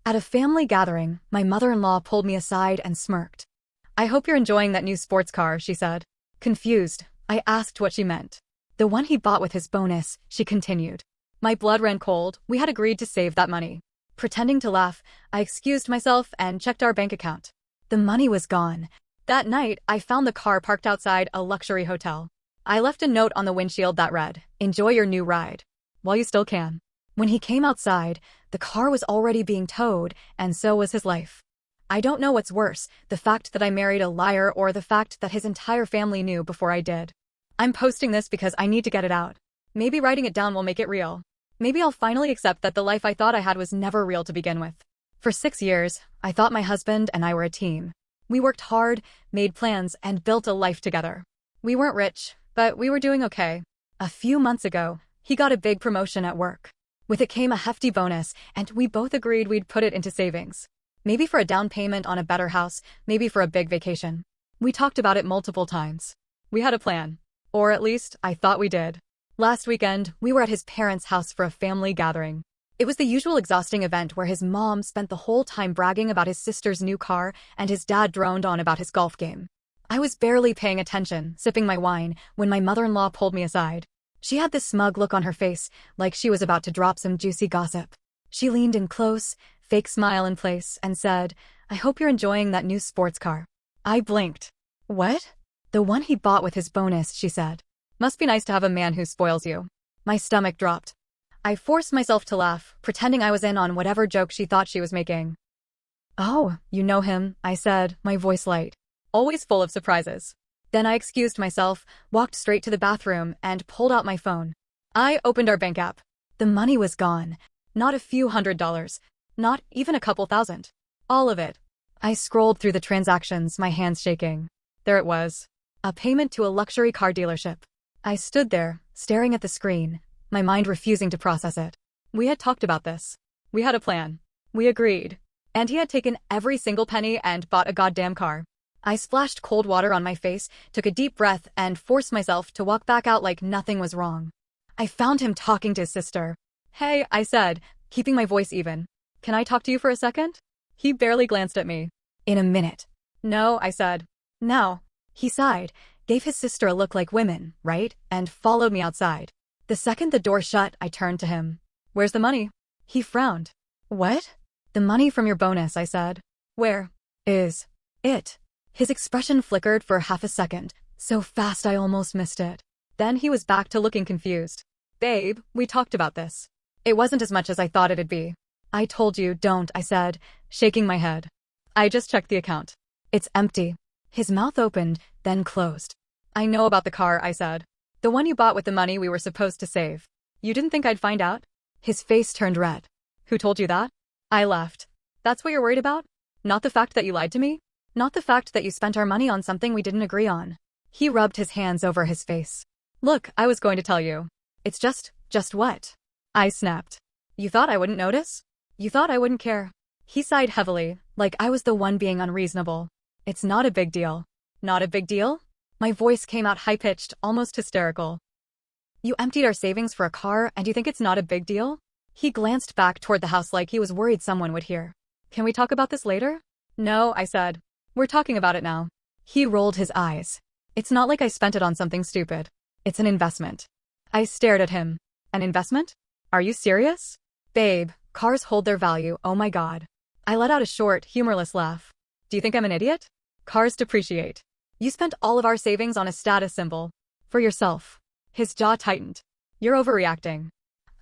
At a family gathering, my mother-in-law pulled me aside and smirked. "I hope you're enjoying that new sports car," she said. Confused, I asked what she meant. "The one he bought with his bonus," she continued. My blood ran cold. We had agreed to save that money. Pretending to laugh, I excused myself and checked our bank account. The money was gone. That night, I found the car parked outside a luxury hotel. I left a note on the windshield that read, "Enjoy your new ride, while you still can." When he came outside, the car was already being towed, and so was his life. I don't know what's worse, the fact that I married a liar or the fact that his entire family knew before I did. I'm posting this because I need to get it out. Maybe writing it down will make it real. Maybe I'll finally accept that the life I thought I had was never real to begin with. For 6 years, I thought my husband and I were a team. We worked hard, made plans, and built a life together. We weren't rich, but we were doing okay. A few months ago, he got a big promotion at work. With it came a hefty bonus, and we both agreed we'd put it into savings. Maybe for a down payment on a better house, maybe for a big vacation. We talked about it multiple times. We had a plan. Or at least, I thought we did. Last weekend, we were at his parents' house for a family gathering. It was the usual exhausting event where his mom spent the whole time bragging about his sister's new car and his dad droned on about his golf game. I was barely paying attention, sipping my wine, when my mother-in-law pulled me aside. She had this smug look on her face, like she was about to drop some juicy gossip. She leaned in close, fake smile in place, and said, "I hope you're enjoying that new sports car." I blinked. "What?" "The one he bought with his bonus," she said. "Must be nice to have a man who spoils you." My stomach dropped. I forced myself to laugh, pretending I was in on whatever joke she thought she was making. "Oh, you know him," I said, my voice light. Always full of surprises. Then I excused myself, walked straight to the bathroom, and pulled out my phone. I opened our bank app. The money was gone. Not a few $100s. Not even a couple thousand. All of it. I scrolled through the transactions, my hands shaking. There it was. A payment to a luxury car dealership. I stood there, staring at the screen, my mind refusing to process it. We had talked about this. We had a plan. We agreed. And he had taken every single penny and bought a goddamn car. I splashed cold water on my face, took a deep breath, and forced myself to walk back out like nothing was wrong. I found him talking to his sister. "Hey," I said, keeping my voice even. "Can I talk to you for a second?" He barely glanced at me. "In a minute." "No," I said. "Now." He sighed, gave his sister a look like women, right, and followed me outside. The second the door shut, I turned to him. "Where's the money?" He frowned. "What?" "The money from your bonus," I said. "Where is it?" His expression flickered for half a second, so fast I almost missed it. Then he was back to looking confused. "Babe, we talked about this. It wasn't as much as I thought it'd be." "I told you, don't," I said, shaking my head. "I just checked the account. It's empty." His mouth opened, then closed. "I know about the car," I said. "The one you bought with the money we were supposed to save. You didn't think I'd find out?" His face turned red. "Who told you that?" I laughed. "That's what you're worried about? Not the fact that you lied to me? Not the fact that you spent our money on something we didn't agree on?" He rubbed his hands over his face. "Look, I was going to tell you. It's just what?" I snapped. "You thought I wouldn't notice? You thought I wouldn't care?" He sighed heavily, like I was the one being unreasonable. "It's not a big deal." "Not a big deal?" My voice came out high-pitched, almost hysterical. "You emptied our savings for a car, and you think it's not a big deal?" He glanced back toward the house like he was worried someone would hear. "Can we talk about this later?" "No," I said. "We're talking about it now." He rolled his eyes. "It's not like I spent it on something stupid. It's an investment." I stared at him. "An investment? Are you serious?" "Babe, cars hold their value, oh my god." I let out a short, humorless laugh. "Do you think I'm an idiot? Cars depreciate. You spent all of our savings on a status symbol. For yourself." His jaw tightened. "You're overreacting."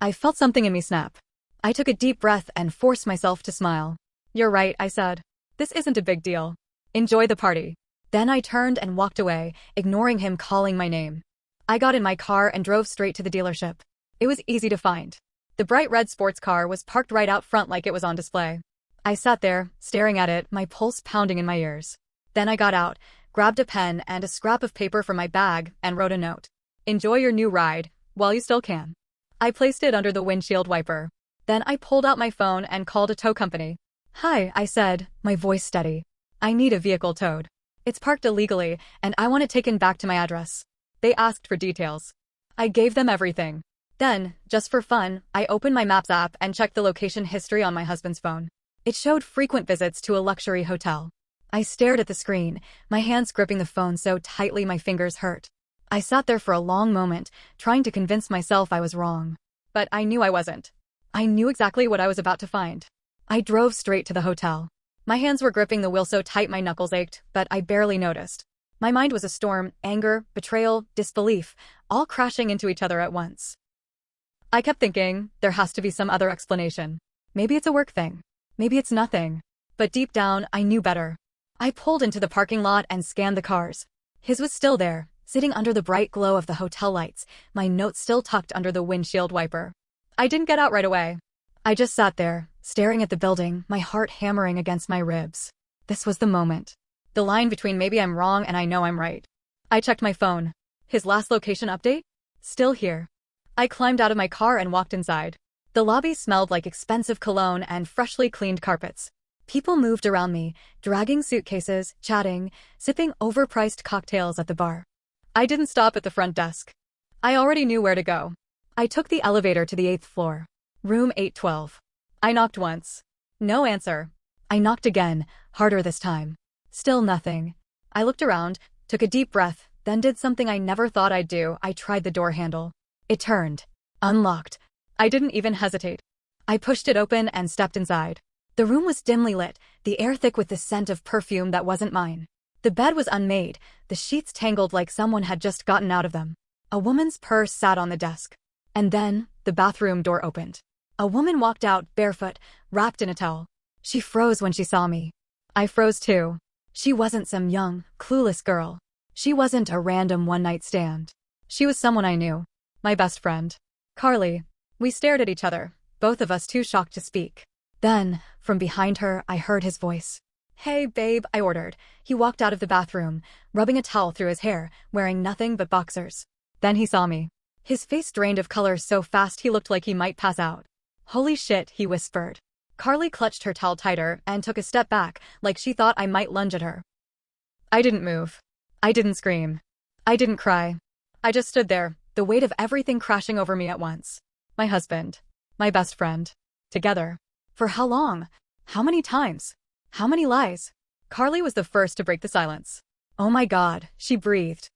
I felt something in me snap. I took a deep breath and forced myself to smile. "You're right," I said. "This isn't a big deal. Enjoy the party." Then I turned and walked away, ignoring him calling my name. I got in my car and drove straight to the dealership. It was easy to find. The bright red sports car was parked right out front like it was on display. I sat there, staring at it, my pulse pounding in my ears. Then I got out, grabbed a pen and a scrap of paper from my bag, and wrote a note. "Enjoy your new ride, while you still can." I placed it under the windshield wiper. Then I pulled out my phone and called a tow company. "Hi," I said, my voice steady. "I need a vehicle towed. It's parked illegally, and I want it taken back to my address." They asked for details. I gave them everything. Then, just for fun, I opened my Maps app and checked the location history on my husband's phone. It showed frequent visits to a luxury hotel. I stared at the screen, my hands gripping the phone so tightly my fingers hurt. I sat there for a long moment, trying to convince myself I was wrong. But I knew I wasn't. I knew exactly what I was about to find. I drove straight to the hotel. My hands were gripping the wheel so tight my knuckles ached, but I barely noticed. My mind was a storm, anger, betrayal, disbelief, all crashing into each other at once. I kept thinking, there has to be some other explanation. Maybe it's a work thing. Maybe it's nothing. But deep down, I knew better. I pulled into the parking lot and scanned the cars. His was still there, sitting under the bright glow of the hotel lights, my note still tucked under the windshield wiper. I didn't get out right away. I just sat there, staring at the building, my heart hammering against my ribs. This was the moment. The line between maybe I'm wrong and I know I'm right. I checked my phone. His last location update? Still here. I climbed out of my car and walked inside. The lobby smelled like expensive cologne and freshly cleaned carpets. People moved around me, dragging suitcases, chatting, sipping overpriced cocktails at the bar. I didn't stop at the front desk. I already knew where to go. I took the elevator to the 8th floor. Room 812. I knocked once. No answer. I knocked again, harder this time. Still nothing. I looked around, took a deep breath, then did something I never thought I'd do. I tried the door handle. It turned. Unlocked. I didn't even hesitate. I pushed it open and stepped inside. The room was dimly lit, the air thick with the scent of perfume that wasn't mine. The bed was unmade, the sheets tangled like someone had just gotten out of them. A woman's purse sat on the desk. And then, the bathroom door opened. A woman walked out, barefoot, wrapped in a towel. She froze when she saw me. I froze too. She wasn't some young, clueless girl. She wasn't a random one-night stand. She was someone I knew. My best friend. Carly. We stared at each other, both of us too shocked to speak. Then, from behind her, I heard his voice. "Hey, babe," I ordered. He walked out of the bathroom, rubbing a towel through his hair, wearing nothing but boxers. Then he saw me. His face drained of color so fast he looked like he might pass out. "Holy shit," he whispered. Carly clutched her towel tighter and took a step back, like she thought I might lunge at her. I didn't move. I didn't scream. I didn't cry. I just stood there, the weight of everything crashing over me at once. My husband. My best friend. Together. For how long? How many times? How many lies? Carly was the first to break the silence. "Oh my God," she breathed.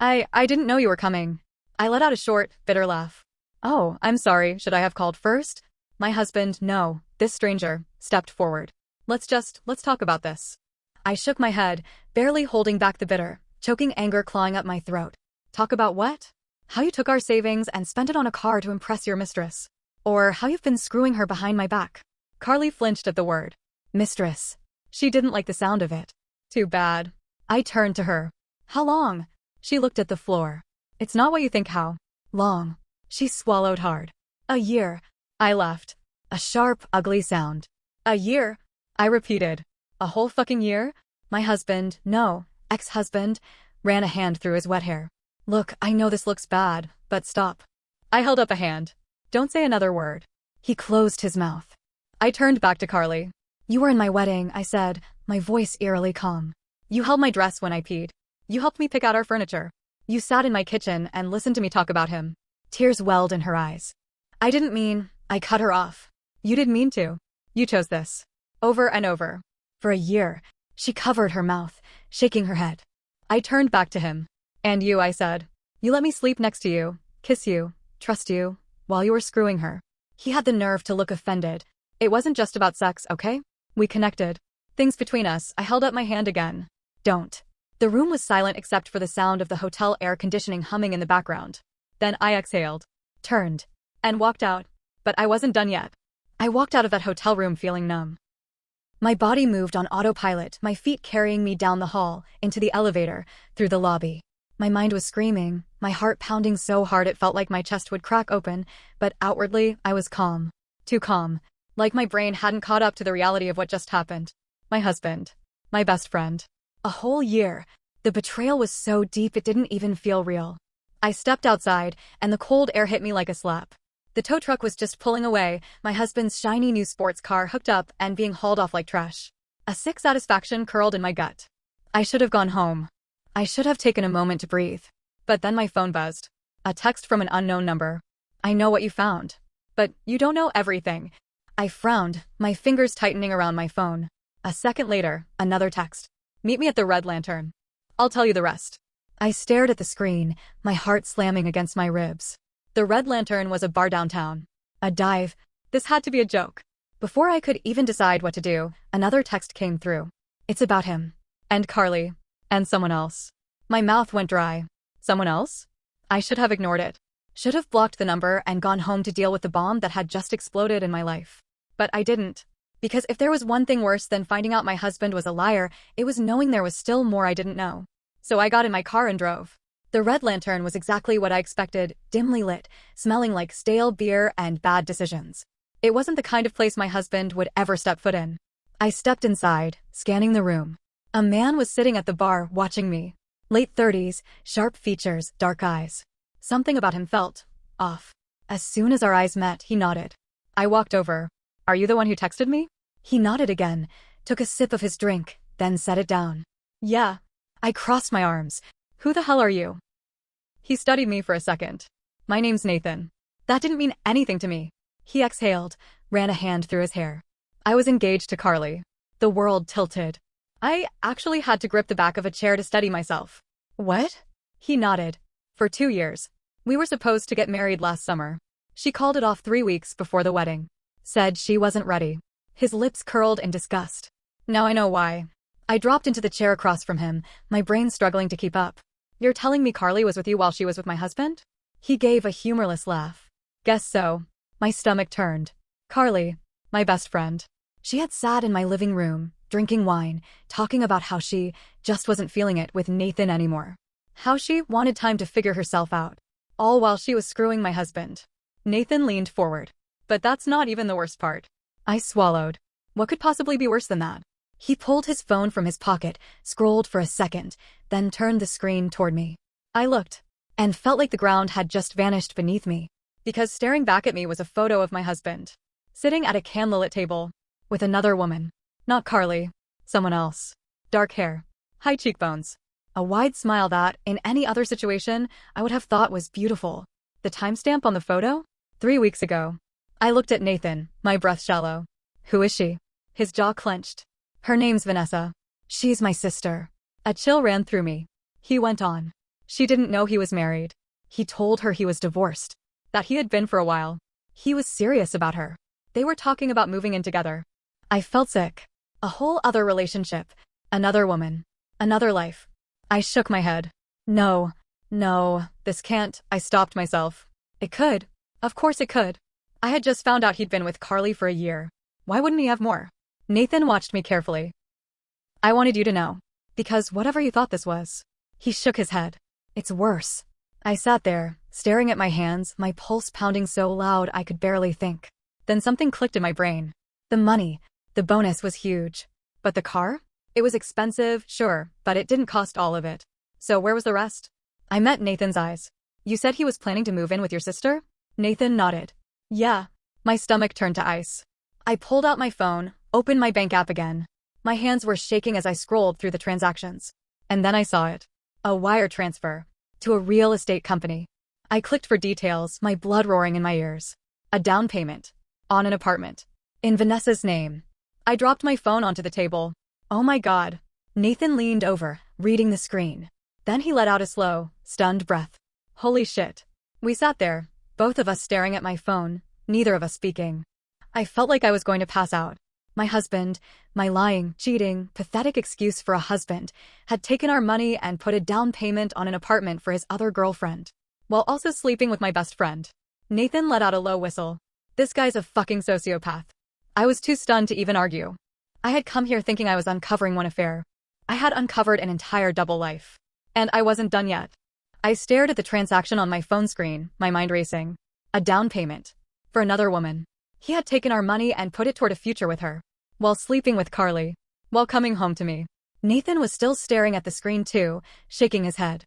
I didn't know you were coming." I let out a short, bitter laugh. "Oh, I'm sorry, should I have called first?" My husband, no, this stranger, stepped forward. Let's talk about this." I shook my head, barely holding back the bitter, choking anger clawing up my throat. "Talk about what? How you took our savings and spent it on a car to impress your mistress. Or how you've been screwing her behind my back." Carly flinched at the word. Mistress. She didn't like the sound of it. Too bad. I turned to her. "How long?" She looked at the floor. "It's not what you think how long." She swallowed hard. "A year." I laughed. A sharp, ugly sound. "A year?" I repeated. "A whole fucking year?" My husband, no, ex-husband, ran a hand through his wet hair. "Look, I know this looks bad, but stop." I held up a hand. "Don't say another word." He closed his mouth. I turned back to Carly. "You were in my wedding," I said, my voice eerily calm. "You held my dress when I peed. You helped me pick out our furniture. You sat in my kitchen and listened to me talk about him." Tears welled in her eyes. "I didn't mean," I cut her off. "You didn't mean to. You chose this. Over and over. For a year." She covered her mouth, shaking her head. I turned back to him. "And you," I said. "You let me sleep next to you, kiss you, trust you, while you were screwing her." He had the nerve to look offended. "It wasn't just about sex, okay? We connected. Things between us." I held up my hand again. "Don't." The room was silent except for the sound of the hotel air conditioning humming in the background. Then I exhaled, turned, and walked out. But I wasn't done yet. I walked out of that hotel room feeling numb. My body moved on autopilot, my feet carrying me down the hall, into the elevator, through the lobby. My mind was screaming, my heart pounding so hard it felt like my chest would crack open, but outwardly, I was calm. Too calm. Like my brain hadn't caught up to the reality of what just happened. My husband. My best friend. A whole year. The betrayal was so deep it didn't even feel real. I stepped outside, and the cold air hit me like a slap. The tow truck was just pulling away, my husband's shiny new sports car hooked up and being hauled off like trash. A sick satisfaction curled in my gut. I should have gone home. I should have taken a moment to breathe. But then my phone buzzed. A text from an unknown number. "I know what you found. But you don't know everything." I frowned, my fingers tightening around my phone. A second later, another text. Meet me at the Red Lantern. I'll tell you the rest. I stared at the screen, my heart slamming against my ribs. The Red Lantern was a bar downtown. A dive. This had to be a joke. Before I could even decide what to do, another text came through. It's about him. And Carly. And someone else. My mouth went dry. Someone else? I should have ignored it. Should have blocked the number and gone home to deal with the bomb that had just exploded in my life. But I didn't. Because if there was one thing worse than finding out my husband was a liar, it was knowing there was still more I didn't know. So I got in my car and drove. The Red Lantern was exactly what I expected, dimly lit, smelling like stale beer and bad decisions. It wasn't the kind of place my husband would ever step foot in. I stepped inside, scanning the room. A man was sitting at the bar, watching me. Late 30s, sharp features, dark eyes. Something about him felt off. As soon as our eyes met, he nodded. I walked over. Are you the one who texted me? He nodded again, took a sip of his drink, then set it down. Yeah. I crossed my arms. Who the hell are you? He studied me for a second. My name's Nathan. That didn't mean anything to me. He exhaled, ran a hand through his hair. I was engaged to Carly. The world tilted. I actually had to grip the back of a chair to steady myself. What? He nodded. For 2 years. We were supposed to get married last summer. She called it off 3 weeks before the wedding. Said she wasn't ready. His lips curled in disgust. Now I know why. I dropped into the chair across from him, my brain struggling to keep up. You're telling me Carly was with you while she was with my husband? He gave a humorless laugh. Guess so. My stomach turned. Carly, my best friend. She had sat in my living room, drinking wine, talking about how she just wasn't feeling it with Nathan anymore. How she wanted time to figure herself out. All while she was screwing my husband. Nathan leaned forward. But that's not even the worst part. I swallowed. What could possibly be worse than that? He pulled his phone from his pocket, scrolled for a second, then turned the screen toward me. I looked, and felt like the ground had just vanished beneath me. Because staring back at me was a photo of my husband. Sitting at a candlelit table. With another woman. Not Carly. Someone else. Dark hair. High cheekbones. A wide smile that, in any other situation, I would have thought was beautiful. The timestamp on the photo? 3 weeks ago. I looked at Nathan, my breath shallow. Who is she? His jaw clenched. Her name's Vanessa. She's my sister. A chill ran through me. He went on. She didn't know he was married. He told her he was divorced. That he had been for a while. He was serious about her. They were talking about moving in together. I felt sick. A whole other relationship. Another woman. Another life. I shook my head. No, this can't. I stopped myself. It could. Of course it could. I had just found out he'd been with Carly for a year. Why wouldn't he have more? Nathan watched me carefully. I wanted you to know. Because whatever you thought this was. He shook his head. It's worse. I sat there, staring at my hands, my pulse pounding so loud I could barely think. Then something clicked in my brain. The money, the bonus was huge. But the car? It was expensive, sure, but it didn't cost all of it. So where was the rest? I met Nathan's eyes. You said he was planning to move in with your sister? Nathan nodded. Yeah. My stomach turned to ice. I pulled out my phone, opened my bank app again. My hands were shaking as I scrolled through the transactions. And then I saw it. A wire transfer. To a real estate company. I clicked for details, my blood roaring in my ears. A down payment. On an apartment. In Vanessa's name. I dropped my phone onto the table. Oh my God. Nathan leaned over, reading the screen. Then he let out a slow, stunned breath. Holy shit. We sat there, both of us staring at my phone, neither of us speaking. I felt like I was going to pass out. My husband, my lying, cheating, pathetic excuse for a husband, had taken our money and put a down payment on an apartment for his other girlfriend, while also sleeping with my best friend. Nathan let out a low whistle. This guy's a fucking sociopath. I was too stunned to even argue. I had come here thinking I was uncovering one affair. I had uncovered an entire double life. And I wasn't done yet. I stared at the transaction on my phone screen, my mind racing. A down payment. For another woman. He had taken our money and put it toward a future with her. While sleeping with Carly. While coming home to me. Nathan was still staring at the screen too, shaking his head.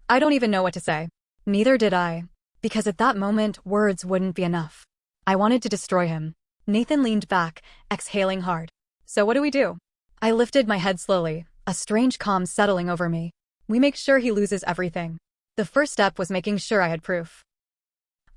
I don't even know what to say. Neither did I. Because at that moment, words wouldn't be enough. I wanted to destroy him. Nathan leaned back, exhaling hard. So what do we do? I lifted my head slowly, a strange calm settling over me. We make sure he loses everything. The first step was making sure I had proof.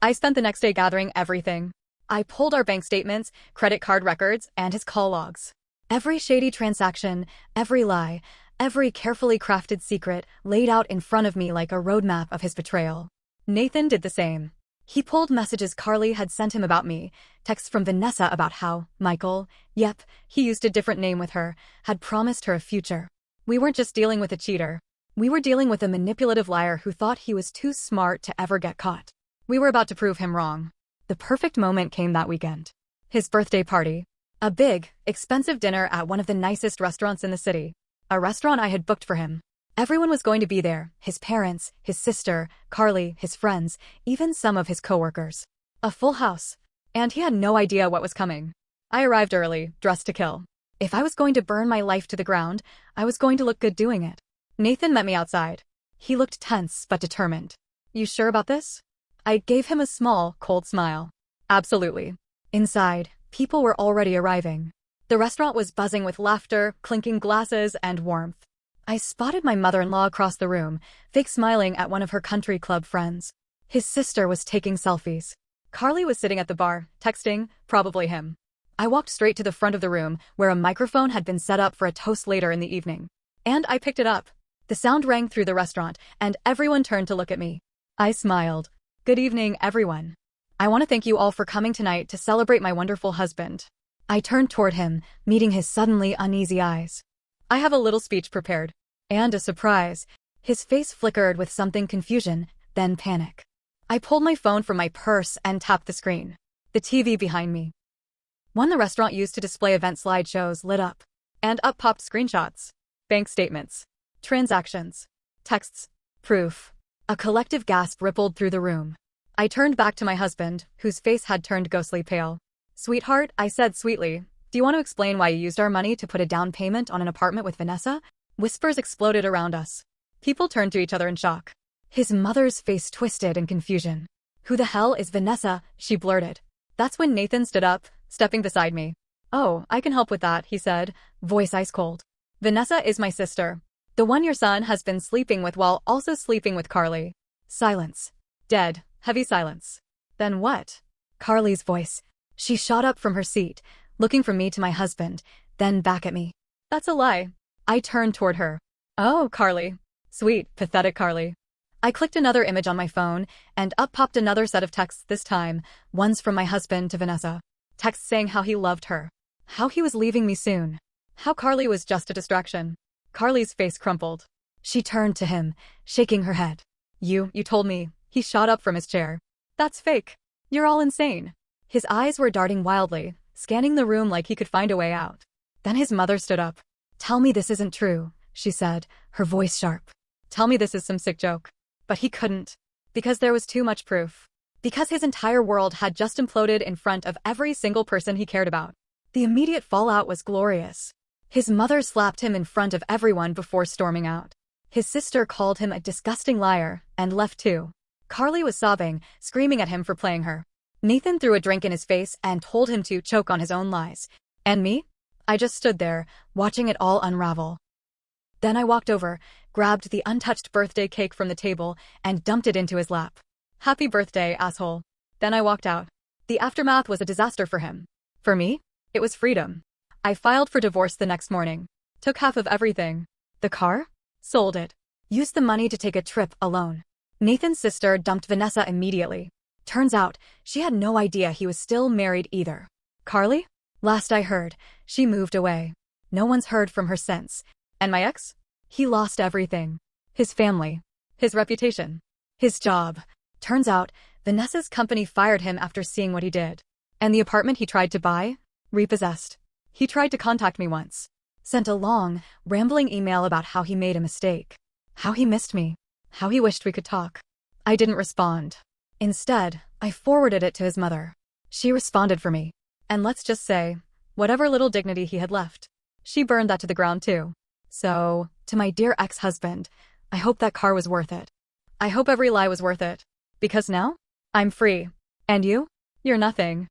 I spent the next day gathering everything. I pulled our bank statements, credit card records, and his call logs. Every shady transaction, every lie, every carefully crafted secret laid out in front of me like a roadmap of his betrayal. Nathan did the same. He pulled messages Carly had sent him about me, texts from Vanessa about how Michael, yep, he used a different name with her, had promised her a future. We weren't just dealing with a cheater. We were dealing with a manipulative liar who thought he was too smart to ever get caught. We were about to prove him wrong. The perfect moment came that weekend. His birthday party. A big, expensive dinner at one of the nicest restaurants in the city. A restaurant I had booked for him. Everyone was going to be there, his parents, his sister, Carly, his friends, even some of his coworkers. A full house. And he had no idea what was coming. I arrived early, dressed to kill. If I was going to burn my life to the ground, I was going to look good doing it. Nathan met me outside. He looked tense but determined. You sure about this? I gave him a small, cold smile. Absolutely. Inside, people were already arriving. The restaurant was buzzing with laughter, clinking glasses, and warmth. I spotted my mother-in-law across the room, fake smiling at one of her country club friends. His sister was taking selfies. Carly was sitting at the bar, texting, probably him. I walked straight to the front of the room, where a microphone had been set up for a toast later in the evening. And I picked it up. The sound rang through the restaurant, and everyone turned to look at me. I smiled. Good evening, everyone. I want to thank you all for coming tonight to celebrate my wonderful husband. I turned toward him, meeting his suddenly uneasy eyes. I have a little speech prepared. And a surprise. His face flickered with something confusion, then panic. I pulled my phone from my purse and tapped the screen. The TV behind me. One the restaurant used to display event slideshows lit up. And up popped screenshots. Bank statements. Transactions. Texts. Proof. A collective gasp rippled through the room. I turned back to my husband, whose face had turned ghostly pale. Sweetheart, I said sweetly, do you want to explain why you used our money to put a down payment on an apartment with Vanessa? Whispers exploded around us. People turned to each other in shock. His mother's face twisted in confusion. Who the hell is Vanessa? She blurted. That's when Nathan stood up, stepping beside me. Oh, I can help with that, he said, voice ice cold. Vanessa is my sister. The one your son has been sleeping with while also sleeping with Carly. Silence. Dead, heavy silence. Then what? Carly's voice. She shot up from her seat, looking from me to my husband, then back at me. That's a lie. I turned toward her. Oh, Carly. Sweet, pathetic Carly. I clicked another image on my phone, and up popped another set of texts this time, ones from my husband to Vanessa. Texts saying how he loved her. How he was leaving me soon. How Carly was just a distraction. Carly's face crumpled. She turned to him, shaking her head. You told me. He shot up from his chair. That's fake. You're all insane. His eyes were darting wildly, scanning the room like he could find a way out. Then his mother stood up. Tell me this isn't true, she said, her voice sharp. Tell me this is some sick joke. But he couldn't. Because there was too much proof. Because his entire world had just imploded in front of every single person he cared about. The immediate fallout was glorious. His mother slapped him in front of everyone before storming out. His sister called him a disgusting liar, and left too. Carly was sobbing, screaming at him for playing her. Nathan threw a drink in his face and told him to choke on his own lies. And me? I just stood there, watching it all unravel. Then I walked over, grabbed the untouched birthday cake from the table, and dumped it into his lap. Happy birthday, asshole. Then I walked out. The aftermath was a disaster for him. For me, it was freedom. I filed for divorce the next morning. Took half of everything. The car? Sold it. Used the money to take a trip alone. Nathan's sister dumped Vanessa immediately. Turns out, she had no idea he was still married either. Carly? Last I heard, she moved away. No one's heard from her since. And my ex? He lost everything. His family. His reputation. His job. Turns out, Vanessa's company fired him after seeing what he did. And the apartment he tried to buy? Repossessed. He tried to contact me once. Sent a long, rambling email about how he made a mistake. How he missed me. How he wished we could talk. I didn't respond. Instead, I forwarded it to his mother. She responded for me. And let's just say, whatever little dignity he had left, she burned that to the ground too. So, to my dear ex-husband, I hope that car was worth it. I hope every lie was worth it. Because now, I'm free. And you? You're nothing.